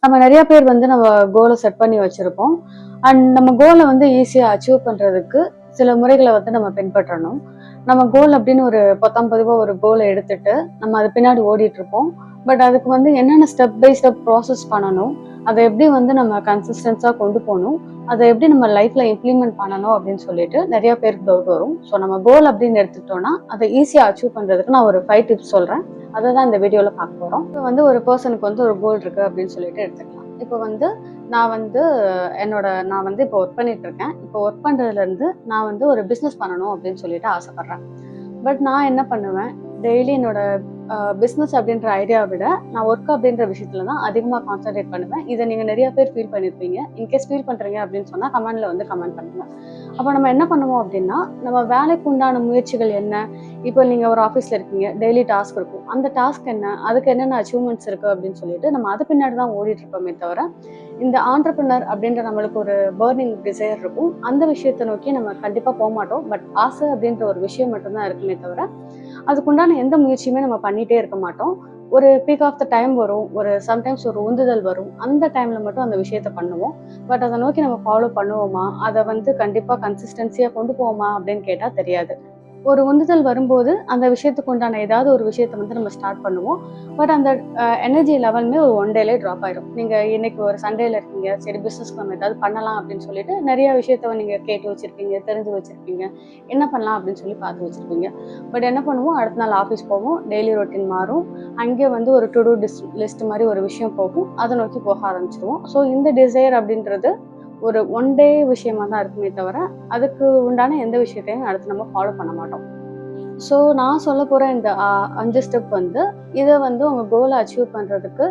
நம்ம நிறைய பேர் வந்து நம்ம கோலை செட் பண்ணி வச்சிருப்போம். அண்ட் நம்ம கோலை வந்து ஈஸியா அச்சீவ் பண்றதுக்கு சில முறைகளை வந்து நம்ம பின்பற்றணும். நம்ம கோல் அப்படின்னு ஒரு பத்தாம் பதிவா ஒரு கோலை எடுத்துட்டு நம்ம அது பின்னாடி ஓடிட்டு இருப்போம். பட் அதுக்கு வந்து என்னென்ன ஸ்டெப் பை ஸ்டெப் ப்ராசஸ் பண்ணணும், அதை எப்படி வந்து நம்ம கன்சிஸ்டன்ஸா கொண்டு போகணும், அதை எப்படி நம்ம லைஃப்ல இம்ப்ளிமெண்ட் பண்ணணும் அப்படின்னு சொல்லிட்டு நிறைய பேருக்கு டவுட் வரும். ஸோ நம்ம கோல் அப்படின்னு எடுத்துக்கிட்டோம்னா அதை ஈஸியா அச்சீவ் பண்றதுக்கு நான் ஒரு 5 டிப்ஸ் சொல்றேன். அதை தான் இந்த வீடியோல பார்க்க போறோம். இப்போ வந்து ஒரு பர்சனுக்கு வந்து ஒரு கோல் இருக்கு அப்படின்னு சொல்லிட்டு எடுத்துக்கலாம். இப்போ வந்து நான் வந்து நான் வந்து இப்போ ஒர்க் பண்ணிட்டு இருக்கேன். இப்போ ஒர்க் பண்றதுல இருந்து நான் வந்து ஒரு பிசினஸ் பண்ணணும் அப்படின்னு சொல்லிட்டு ஆசைப்படுறேன். பட் நான் என்ன பண்ணுவேன், டெய்லி என்னோட பிஸ்னஸ் அப்படின்ற ஐடியாவை விட நான் ஒர்க் அப்படின்ற விஷயத்துல தான் அதிகமாக கான்சென்ட்ரேட் பண்ணுவேன். இதை நீங்கள் நிறைய பேர் ஃபீல் பண்ணியிருப்பீங்க. இன்கேஸ் ஃபீல் பண்ணுறீங்க அப்படின்னு சொன்னால் கமெண்ட்ல வந்து கமெண்ட் பண்ணுங்க. அப்போ நம்ம என்ன பண்ணுவோம் அப்படின்னா, நம்ம வேலைக்கு உண்டான முயற்சிகள் என்ன, இப்போ நீங்கள் ஒரு ஆஃபீஸில் இருக்கீங்க, டெய்லி டாஸ்க் இருக்கும், அந்த டாஸ்க் என்ன, அதுக்கு என்னென்ன அச்சீவ்மெண்ட்ஸ் இருக்குது அப்படின்னு சொல்லிட்டு நம்ம அது பின்னாடி தான் ஓடிட்டு இருப்போமே தவிர, இந்த ஆண்டர்பிரினர் அப்படின்ற நம்மளுக்கு ஒரு பர்னிங் டிசைர் இருக்கும், அந்த விஷயத்தை நோக்கி நம்ம கண்டிப்பாக போக மாட்டோம். பட் ஆசை அப்படின்ற ஒரு விஷயம் மட்டும்தான் இருக்குமே தவிர அதுக்குண்டான எந்த முயற்சியுமே நம்ம பண்ணிட்டே இருக்க மாட்டோம். ஒரு பீக் ஆஃப் த டைம் வரும், ஒரு சம்டைம்ஸ் ஒரு உந்துதல் வரும், அந்த டைம்ல மட்டும் அந்த விஷயத்த பண்ணுவோம். பட் அதை நோக்கி நம்ம ஃபாலோ பண்ணுவோமா, அதை வந்து கண்டிப்பா கன்சிஸ்டன்சியா கொண்டு போவோமா அப்படின்னு கேட்டா தெரியாது. ஒரு உந்துதல் வரும்போது அந்த விஷயத்துக்கு உண்டான ஏதாவது ஒரு விஷயத்த வந்து நம்ம ஸ்டார்ட் பண்ணுவோம். பட் அந்த எனர்ஜி லெவலுமே ஒரு ஒன் டேலே ட்ராப் ஆயிடும். நீங்க இன்னைக்கு ஒரு சண்டேல இருக்கீங்க, சரி பிசினஸ்க்கு நம்ம ஏதாவது பண்ணலாம் அப்படின்னு சொல்லிட்டு நிறைய விஷயத்த நீங்க கேட்டு வச்சிருப்பீங்க, தெரிஞ்சு வச்சிருப்பீங்க, என்ன பண்ணலாம் அப்படின்னு சொல்லி பார்த்து வச்சிருப்பீங்க. பட் என்ன பண்ணுவோம், அடுத்த நாள் ஆஃபீஸ் போவோம், டெய்லி ரொட்டீன் மாறும், அங்கே வந்து ஒரு டு டூ லிஸ்ட் மாதிரி ஒரு விஷயம் போகும், அதை நோக்கி போக ஆரம்பிச்சிருவோம். ஸோ இந்த டிசைர் அப்படின்றது ஒரு ஒன் டே விஷயமா தான் இருக்குமே தவிர அதுக்கு உண்டான எந்த விஷயத்தையும் அடுத்து நம்ம ஃபாலோ பண்ண மாட்டோம். ஸோ நான் சொல்ல போகிற இந்த 5 ஸ்டெப் வந்து இதை வந்து உங்கள் கோலை அச்சீவ் பண்ணுறதுக்கு,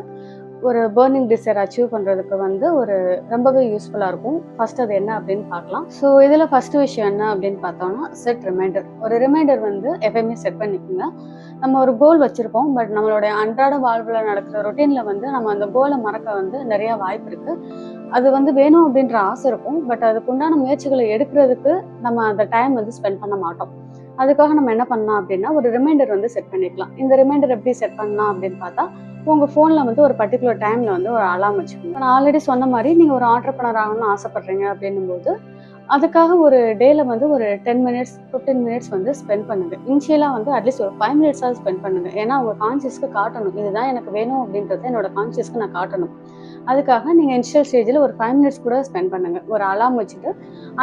ஒரு பர்னிங் டிசைர் அச்சீவ் பண்ணுறதுக்கு வந்து ஒரு ரொம்பவே யூஸ்ஃபுல்லாக இருக்கும். ஃபர்ஸ்ட் அது என்ன அப்படின்னு பார்க்கலாம். ஸோ இதில் ஃபர்ஸ்ட் விஷயம் என்ன அப்படின்னு பார்த்தோம்னா, செட் ரிமைண்டர். ஒரு ரிமைண்டர் வந்து எப்பயுமே செட் பண்ணிக்கோங்க. நம்ம ஒரு கோல் வச்சுருப்போம், பட் நம்மளுடைய அன்றாட வாழ்வில் நடக்கிற ரொட்டீனில் வந்து நம்ம அந்த கோலை மறக்க வந்து நிறையா வாய்ப்பு இருக்குது. அது வந்து வேணும் அப்படின்ற ஆசை இருக்கும், பட் அதுக்கு உண்டான முயற்சிகளை எடுக்கிறதுக்கு நம்ம அந்த டைம் வந்து ஸ்பெண்ட் பண்ண மாட்டோம். அதுக்காக நம்ம என்ன பண்ணலாம் அப்படின்னா, ஒரு ரிமைண்டர் வந்து செட் பண்ணிக்கலாம். இந்த ரிமைண்டர் எப்படி செட் பண்ணலாம் அப்படின்னு பார்த்தா, உங்கள் ஃபோனில் வந்து ஒரு பர்டிகுலர் டைமில் வந்து ஒரு அலார்ம் வச்சுக்கோங்க. நான் ஆல்ரெடி சொன்ன மாதிரி நீங்கள் ஒரு ஆண்டர்பிரனர் ஆகணும்னு ஆசைப்படுறீங்க அப்படின்னும் போது அதுக்காக ஒரு டேல வந்து ஒரு 10 மினிட்ஸ் 15 மினிட்ஸ் வந்து ஸ்பெண்ட் பண்ணுங்க. இனிஷியலாக வந்து அட்லீஸ்ட் ஒரு 5 மினிட்ஸாவது ஸ்பெண்ட் பண்ணுங்க. ஏன்னா உங்கள் கான்சியஸ்க்கு காட்டணும், இதுதான் எனக்கு வேணும் அப்படின்றத என்னோட கான்சியஸ்க்கு நான் காட்டணும். அதுக்காக நீங்கள் இனிஷியல் ஸ்டேஜில் ஒரு 5 மினிட்ஸ் கூட ஸ்பெண்ட் பண்ணுங்கள். ஒரு அலார்ம் வச்சுட்டு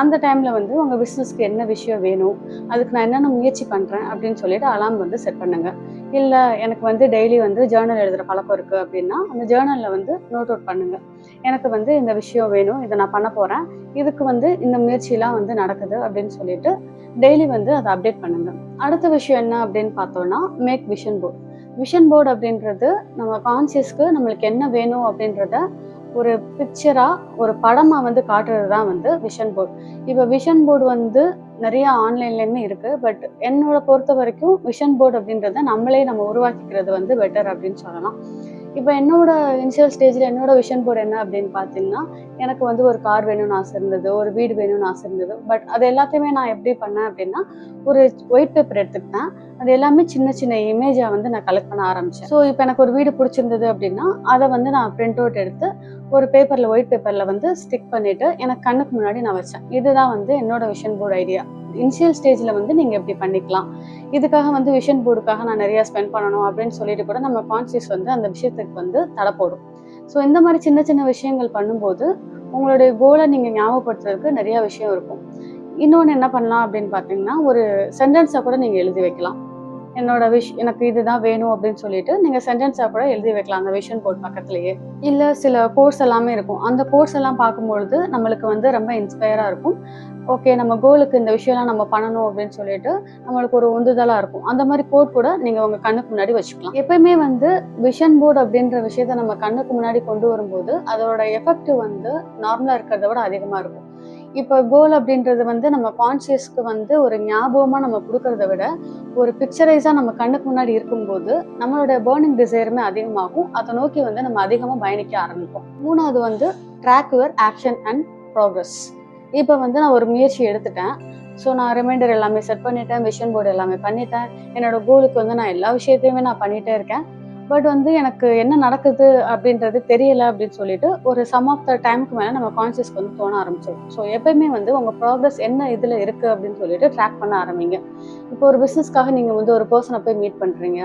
அந்த டைமில் வந்து உங்கள் பிஸ்னஸ்க்கு என்ன விஷயம் வேணும், அதுக்கு நான் என்னென்ன முயற்சி பண்ணுறேன் அப்படின்னு சொல்லிட்டு அலார்ம் வந்து செட் பண்ணுங்கள். இல்லை எனக்கு வந்து டெய்லி வந்து ஜேர்னல் எழுதுகிற பழக்கம் இருக்குது அப்படின்னா அந்த ஜேர்னலில் வந்து நோட் அவுட் பண்ணுங்கள். எனக்கு வந்து இந்த விஷயம் வேணும், இதை நான் பண்ண போகிறேன், இதுக்கு வந்து இந்த முயற்சியெலாம் வந்து நடக்குது அப்படின்னு சொல்லிட்டு டெய்லி வந்து அதை அப்டேட் பண்ணுங்கள். அடுத்த விஷயம் என்ன அப்படின்னு பார்த்தோன்னா, make vision board. Vision board அப்படின்றது நம்ம கான்சியஸ்க்கு நம்மளுக்கு என்ன வேணும் அப்படின்றத ஒரு பிக்சரா, ஒரு படமா வந்து காட்டுறது தான் வந்து விஷன் போர்டு. இப்போ விஷன் போர்டு வந்து நிறைய ஆன்லைன்லயுமே இருக்கு. பட் என்னோட பொறுத்த வரைக்கும் விஷன் போர்டு அப்படின்றத நம்ம உருவாக்கிக்கிறது வந்து பெட்டர் அப்படின்னு சொல்லலாம். இப்போ என்னோட இனிஷியல் ஸ்டேஜில் என்னோட விஷன் போர்டு என்ன அப்படின்னு பார்த்தீங்கன்னா, எனக்கு வந்து ஒரு கார் வேணும்னு ஆசை இருந்தது, ஒரு வீடு வேணும்னு ஆசை இருந்தது. பட் அது எல்லாத்தையுமே நான் எப்படி பண்ணேன் அப்படின்னா, ஒரு ஒயிட் பேப்பர் எடுத்துக்கிட்டேன். அது எல்லாமே சின்ன சின்ன இமேஜாக வந்து நான் கலெக்ட் பண்ண ஆரம்பித்தேன். ஸோ இப்போ எனக்கு ஒரு வீடு பிடிச்சிருந்தது அப்படின்னா அதை வந்து நான் பிரிண்ட் அவுட் எடுத்து ஒரு பேப்பரில் ஒயிட் பேப்பரில் வந்து ஸ்டிக் பண்ணிவிட்டு எனக்கு கண்ணுக்கு முன்னாடி நான் வச்சேன். இதுதான் வந்து என்னோட விஷன் போர்டு ஐடியா. இனிஷியல் ஸ்டேஜில் வந்து நீங்கள் எப்படி பண்ணிக்கலாம். இதுக்காக வந்து விஷன் போர்டுக்காக நான் நிறையா ஸ்பெண்ட் பண்ணணும் அப்படின்னு சொல்லிட்டு கூட நம்ம கான்சியஸ் வந்து அந்த விஷயத்துக்கு வந்து தடை போடும். ஸோ இந்த மாதிரி சின்ன சின்ன விஷயங்கள் பண்ணும்போது உங்களுடைய கோலை நீங்கள் ஞாபகப்படுத்துறதுக்கு நிறையா விஷயம் இருக்கும். இன்னொன்று என்ன பண்ணலாம் அப்படின்னு பார்த்தீங்கன்னா, ஒரு சென்டென்ஸை கூட நீங்கள் எழுதி வைக்கலாம். எனக்கு இதுதான் வேணும் அப்படின்னு சொல்லிட்டு நீங்க சென்டென்ஸா கூட எழுதி வைக்கலாம் அந்த விஷன் போர்ட் பக்கத்துலயே. இல்ல சில கோர்ஸ் எல்லாமே இருக்கும், அந்த கோர்ஸ் எல்லாம் பார்க்கும்பொழுது நம்மளுக்கு வந்து ரொம்ப இன்ஸ்பயரா இருக்கும். ஓகே, நம்ம கோலுக்கு இந்த விஷயம்லாம் நம்ம பண்ணணும் அப்படின்னு சொல்லிட்டு நம்மளுக்கு ஒரு உந்துதலா இருக்கும். அந்த மாதிரி கோட் கூட நீங்க உங்க கண்ணுக்கு முன்னாடி வச்சுக்கலாம். எப்பயுமே வந்து விஷன் போர்டு அப்படின்ற விஷயத்த நம்ம கண்ணுக்கு முன்னாடி கொண்டு வரும்போது அதோட எஃபெக்ட் வந்து நார்மலா இருக்கிறத விட அதிகமா இருக்கும். இப்போ கோல் அப்படின்றது வந்து நம்ம கான்சியஸ்க்கு வந்து ஒரு ஞாபகமா நம்ம கொடுக்கறத விட ஒரு பிக்சரைஸா நம்ம கண்ணுக்கு முன்னாடி இருக்கும்போது நம்மளோட பர்னிங் டிசைருமே அதிகமாகும். அதை நோக்கி வந்து நம்ம அதிகமாக பயணிக்க ஆரம்பிப்போம். மூணாவது வந்து track your action and progress. இப்போ வந்து நான் ஒரு முயற்சி எடுத்துட்டேன். ஸோ நான் ரிமைண்டர் எல்லாமே செட் பண்ணிட்டேன், விஷன் போர்டு எல்லாமே பண்ணிட்டேன், என்னோட கோலுக்கு வந்து நான் எல்லா விஷயத்தையுமே நான் பண்ணிகிட்டே இருக்கேன். பட் வந்து எனக்கு என்ன நடக்குது அப்படின்றது தெரியல அப்படின்னு சொல்லிட்டு ஒரு சம் ஆஃப் த டைமுக்கு மேலே நம்ம கான்சியஸ்க்கு வந்து தோண ஆரம்பிச்சிடும். ஸோ எப்பயுமே வந்து உங்கள் ப்ராக்ரஸ் என்ன இதில் இருக்குது அப்படின்னு சொல்லிட்டு ட்ராக் பண்ண ஆரம்பிங்க. இப்போ ஒரு பிஸ்னஸ்க்காக நீங்கள் வந்து ஒரு பர்சனை போய் மீட் பண்ணுறீங்க,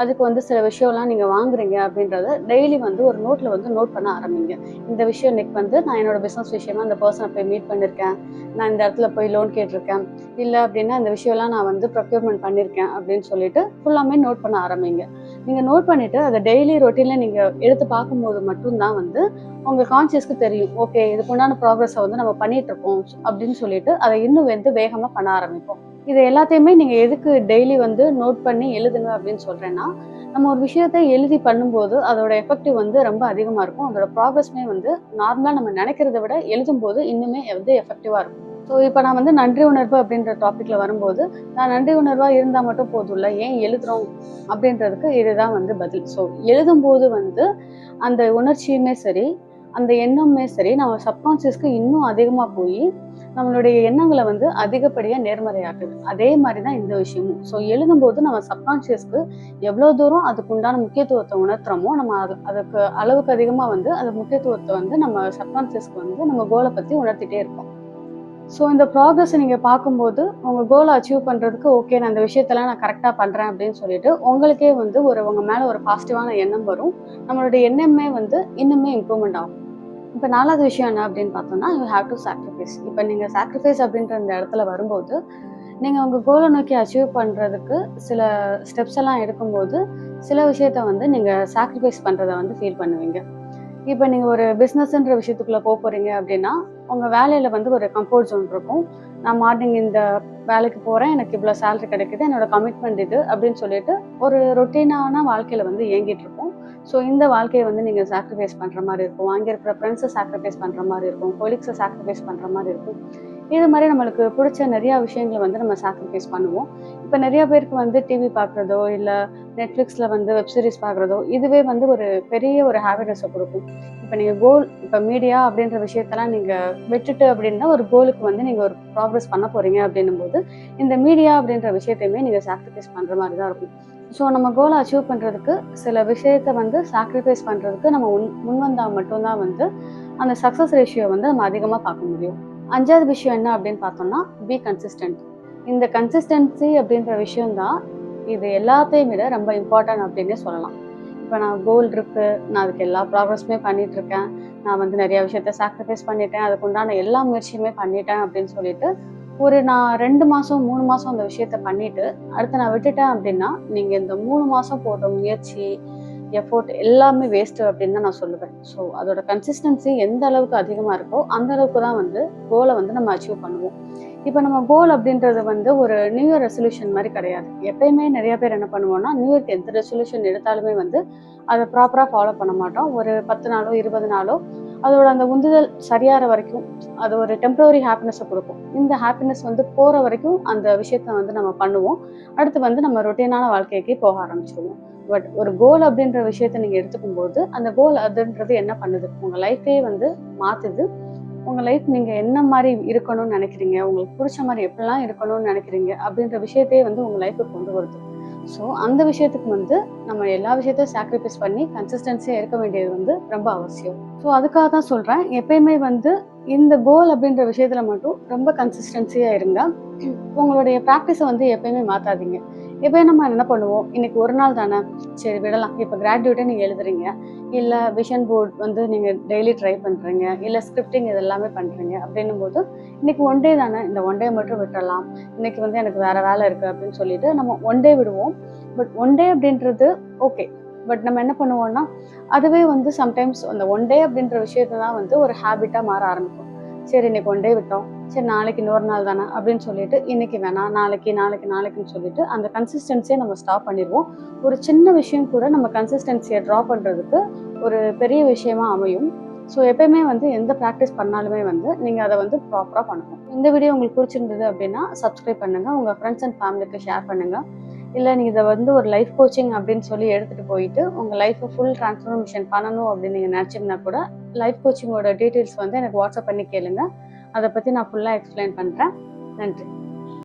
அதுக்கு வந்து சில விஷயம்லாம் நீங்கள் வாங்குறீங்க அப்படின்றத டெய்லி வந்து ஒரு நோட்டில் வந்து நோட் பண்ண ஆரம்பிங்க. இந்த விஷயம் இன்னைக்கு வந்து நான் என்னோட பிஸ்னஸ் விஷயமா அந்த பர்சனை போய் மீட் பண்ணியிருக்கேன், நான் இந்த இடத்துல போய் லோன் கேட்டிருக்கேன், இல்லை அப்படின்னா இந்த விஷயம்லாம் நான் வந்து ப்ரொக்யூர்மெண்ட் பண்ணியிருக்கேன் அப்படின்னு சொல்லிட்டு ஃபுல்லாமே நோட் பண்ண ஆரம்பிங்க. நீங்கள் நோட் பண்ணிவிட்டு அதை டெய்லி ரொட்டீனில் நீங்கள் எடுத்து பார்க்கும்போது மட்டும்தான் வந்து உங்கள் கான்சியஸ்க்கு தெரியும், ஓகே இதுக்கு உண்டான ப்ராக்ரஸை வந்து நம்ம பண்ணிட்டு இருக்கோம் அப்படின்னு சொல்லிட்டு அதை இன்னும் வந்து வேகமாக பண்ண ஆரம்பிப்போம். இது எல்லாத்தையுமே நீங்கள் எதுக்கு டெய்லி வந்து நோட் பண்ணி எழுதுங்க அப்படின்னு சொல்கிறேன்னா, நம்ம ஒரு விஷயத்த எழுதி பண்ணும்போது அதோட எஃபெக்டிவ் வந்து ரொம்ப அதிகமாக இருக்கும். அதோட ப்ராக்ரஸ்மே வந்து நார்மலாக நம்ம நினைக்கிறத விட எழுதும்போது இன்னுமே வந்து எஃபெக்டிவாக இருக்கும். ஸோ இப்போ நான் வந்து நன்றி உணர்வு அப்படின்ற டாப்பிக்ல வரும்போது, நான் நன்றி உணர்வாக இருந்தால் மட்டும் போதும்ல, ஏன் எழுதுறோம் அப்படின்றதுக்கு இதுதான் வந்து பதில். ஸோ எழுதும்போது வந்து அந்த உணர்ச்சியுமே சரி, அந்த எண்ணமுமே சரி, நம்ம சப்கான்சியஸ்க்கு இன்னும் அதிகமாக போய் நம்மளுடைய எண்ணங்களை வந்து அதிகப்படியாக நேர்மறையாக்குது. அதே மாதிரி தான் இந்த விஷயமும். ஸோ எழுதும்போது நம்ம சப்கான்சியஸ்க்கு எவ்வளோ தூரம் அதுக்கு உண்டான முக்கியத்துவத்தை உணர்த்துறோமோ, நம்ம அதுக்கு அளவுக்கு அதிகமாக வந்து அந்த முக்கியத்துவத்தை வந்து நம்ம சப்கான்சியஸ்க்கு வந்து நம்ம கோலை பற்றி உணர்த்திட்டே இருக்கோம். ஸோ இந்த ப்ராக்ரஸை நீங்கள் பார்க்கும்போது உங்கள் கோலை அச்சீவ் பண்ணுறதுக்கு ஓகே நான் இந்த விஷயத்தெல்லாம் நான் கரெக்டாக பண்ணுறேன் அப்படின்னு சொல்லிட்டு உங்களுக்கே வந்து உங்கள் மேலே ஒரு பாசிட்டிவான எண்ணம் வரும். நம்மளுடைய எண்ணமே வந்து இன்னுமே இம்ப்ரூவ்மெண்ட் ஆகும். இப்போ 4வது விஷயம் என்ன அப்படின்னு பார்த்தோம்னா, யூ ஹேவ் டு சாக்ரிஃபைஸ். இப்போ நீங்கள் சாக்ரிஃபைஸ் அப்படின்ற இந்த இடத்துல வரும்போது, நீங்கள் உங்கள் கோலை நோக்கி அச்சீவ் பண்ணுறதுக்கு சில ஸ்டெப்ஸ் எல்லாம் எடுக்கும்போது சில விஷயத்த வந்து நீங்கள் சாக்ரிஃபைஸ் பண்ணுறதை வந்து ஃபீல் பண்ணுவீங்க. இப்போ நீங்கள் ஒரு பிஸ்னஸ்ன்ற விஷயத்துக்குள்ளே போகிறீங்க அப்படின்னா, உங்கள் வேலையில் வந்து ஒரு கம்ஃபர்ட் ஜோன் இருக்கும். நான் மார்னிங் இந்த வேலைக்கு போகிறேன், எனக்கு இவ்வளோ சேலரி கிடைக்குது, என்னோட கமிட்மெண்ட் இது அப்படின்னு சொல்லிட்டு ஒரு ரொட்டீனான வாழ்க்கையில் வந்து இயங்கிட்டு இருப்போம். ஸோ இந்த வாழ்க்கையை வந்து நீங்கள் சாக்ரிஃபைஸ் பண்ணுற மாதிரி இருக்கும். அங்கே இருக்கிற ஃப்ரெண்ட்ஸை சாக்ரிஃபைஸ் பண்ணுற மாதிரி இருக்கும், கொலீக்ஸை சாக்ரிஃபைஸ் பண்ணுற மாதிரி இருக்கும். இது மாதிரி நம்மளுக்கு பிடிச்ச நிறையா விஷயங்களை வந்து நம்ம சாக்ரிஃபைஸ் பண்ணுவோம். இப்போ நிறைய பேருக்கு வந்து டிவி பார்க்குறதோ இல்லை நெட்ஃப்ளிக்ஸில் வந்து வெப் சீரிஸ் பார்க்குறதோ இதுவே வந்து ஒரு பெரிய ஒரு ஹாப்பினஸை கொடுக்கும். இப்போ நீங்கள் கோல் இப்போ மீடியா அப்படின்ற விஷயத்தெல்லாம் நீங்கள் விட்டுட்டு அப்படின்னா ஒரு கோலுக்கு வந்து நீங்கள் ஒரு ப்ராக்ரஸ் பண்ண போகிறீங்க அப்படின்னும் போது இந்த மீடியா அப்படின்ற விஷயத்தையுமே நீங்கள் சாக்ரிஃபைஸ் பண்ணுற மாதிரி தான் இருக்கும். ஸோ நம்ம கோலை அச்சீவ் பண்ணுறதுக்கு சில விஷயத்தை வந்து சாக்ரிஃபைஸ் பண்ணுறதுக்கு நம்ம முன் வந்தால் மட்டும்தான் வந்து அந்த சக்ஸஸ் ரேஷியோ வந்து நம்ம அதிகமாக பார்க்க முடியும். 5வது விஷயம் என்ன அப்படின்னு பார்த்தோம்னா, பி கன்சிஸ்டன்ட். இந்த கன்சிஸ்டன்சி அப்படின்ற விஷயம்தான் இது எல்லாத்தையும் விட ரொம்ப இம்பார்ட்டன்ட் அப்படின்னே சொல்லலாம். இப்போ நான் கோல் இருக்கு, நான் அதுக்கு எல்லா ப்ராக்ரஸுமே பண்ணிட்டு இருக்கேன், நான் வந்து நிறைய விஷயத்த சாக்ரிஃபைஸ் பண்ணிட்டேன், அதுக்கு உண்டான எல்லா முயற்சியுமே பண்ணிட்டேன் அப்படின்னு சொல்லிட்டு நான் 2 மாதம் 3 மாதம் அந்த விஷயத்த பண்ணிட்டு அடுத்து நான் விட்டுட்டேன் அப்படின்னா, நீங்கள் இந்த 3 மாதம் போடுற முயற்சி எஃபோர்ட் எல்லாமே வேஸ்ட்டு அப்படின்னு தான் நான் சொல்லுவேன். ஸோ அதோட கன்சிஸ்டன்சி எந்த அளவுக்கு அதிகமாக இருக்கோ அந்த அளவுக்கு தான் வந்து கோலை வந்து நம்ம அச்சீவ் பண்ணுவோம். இப்போ நம்ம கோல் அப்படின்றது வந்து ஒரு நியூ இயர் ரெசல்யூஷன் மாதிரி கிடையாது. எப்பயுமே நிறைய பேர் என்ன பண்ணுவோம்னா, நியூ இயர்க்கு எந்த ரெசல்யூஷன் எடுத்தாலுமே வந்து அதை ப்ராப்பராக ஃபாலோ பண்ண மாட்டோம். ஒரு 10 நாளோ 20 நாளோ அதோட அந்த உந்துதல் சரியாகிற வரைக்கும் அது ஒரு டெம்பரரி ஹாப்பினஸை கொடுக்கும். இந்த ஹாப்பினஸ் வந்து போகிற வரைக்கும் அந்த விஷயத்த வந்து நம்ம பண்ணுவோம். அடுத்து வந்து நம்ம ரொட்டீனான வாழ்க்கைக்கு போக ஆரம்பிச்சிடுவோம். பட் ஒரு கோல் அப்படின்ற விஷயத்த நீங்கள் எடுத்துக்கும் போது அந்த கோல் அதுன்றது என்ன பண்ணுது, உங்கள் லைஃபே வந்து மாற்றுது. உங்கள் லைஃப் நீங்கள் என்ன மாதிரி இருக்கணும்னு நினைக்கிறீங்க, உங்களுக்கு பிடிச்ச மாதிரி எப்படிலாம் இருக்கணும்னு நினைக்கிறீங்க அப்படின்ற விஷயத்தையே வந்து உங்கள் லைஃபுக்கு கொண்டு வருது. ஸோ அந்த விஷயத்துக்கு வந்து நம்ம எல்லா விஷயத்தையும் சாக்ரிஃபைஸ் பண்ணி கன்சிஸ்டன்சியாக இருக்க வேண்டியது வந்து ரொம்ப அவசியம். ஸோ அதுக்காக தான் சொல்கிறேன், எப்பயுமே வந்து இந்த கோல் அப்படின்ற விஷயத்தில் மட்டும் ரொம்ப கன்சிஸ்டன்சியாக இருங்க. உங்களுடைய ப்ராக்டிஸை வந்து எப்பயுமே மாற்றாதீங்க. எப்பயும் நம்ம என்ன பண்ணுவோம், இன்னைக்கு ஒரு நாள் தானே சரி விடலாம். இப்போ கிராஜுவேட்டை நீங்கள் எழுதுறீங்க, இல்லை விஷன் போர்ட் வந்து நீங்கள் டெய்லி ட்ரை பண்ணுறீங்க, இல்லை ஸ்கிரிப்டிங் இது எல்லாமே பண்ணுறீங்க அப்படின்னும் போது இன்னைக்கு ஒன் டே தானே, இந்த ஒன் டே மட்டும் விட்டுறலாம், இன்னைக்கு வந்து எனக்கு வேறு வேலை இருக்குது அப்படின்னு சொல்லிட்டு நம்ம ஒன் டே விடுவோம். பட் ஒன் டே அப்படின்றது ஓகே, பட் நம்ம என்ன பண்ணுவோம்னா அதுவே வந்து சம்டைம்ஸ் அந்த ஒன் டே அப்படின்ற விஷயத்தை தான் வந்து ஒரு ஹேபிட்டாக மாற ஆரம்பிக்கும். சரி இன்னைக்கு ஒன் டே விட்டோம், சரி நாளைக்கு இன்னொரு நாள் தானே அப்படின்னு சொல்லிட்டு இன்னைக்கு வேணாம் நாளைக்குன்னு சொல்லிட்டு அந்த கன்சிஸ்டன்சியை நம்ம ஸ்டாப் பண்ணிடுவோம். ஒரு சின்ன விஷயம் கூட நம்ம கன்சிஸ்டன்சியை ட்ரா பண்ணுறதுக்கு ஒரு பெரிய விஷயமா அமையும். ஸோ எப்பயுமே வந்து எந்த ப்ராக்டிஸ் பண்ணாலுமே வந்து நீங்கள் அதை வந்து ப்ராப்பராக பண்ணணும். இந்த வீடியோ உங்களுக்கு பிடிச்சிருந்தது அப்படின்னா சப்ஸ்கிரைப் பண்ணுங்கள், உங்கள் ஃப்ரெண்ட்ஸ் அண்ட் ஃபேமிலிக்கு ஷேர் பண்ணுங்கள். இல்லை நீங்கள் இதை வந்து ஒரு லைஃப் கோச்சிங் அப்படின்னு சொல்லி எடுத்துகிட்டு போயிட்டு உங்கள் லைஃப்பை ஃபுல் ட்ரான்ஸ்ஃபர்மேஷன் பண்ணணும் அப்படின்னு நீங்கள் நினச்சிங்கன்னா கூட லைஃப் கோச்சிங்கோட டீட்டெயில்ஸ் வந்து எனக்கு வாட்ஸ்அப் பண்ணி கேளுங்க. அதை பற்றி நான் ஃபுல்லாக எக்ஸ்பிளைன் பண்ணுறேன். நன்றி.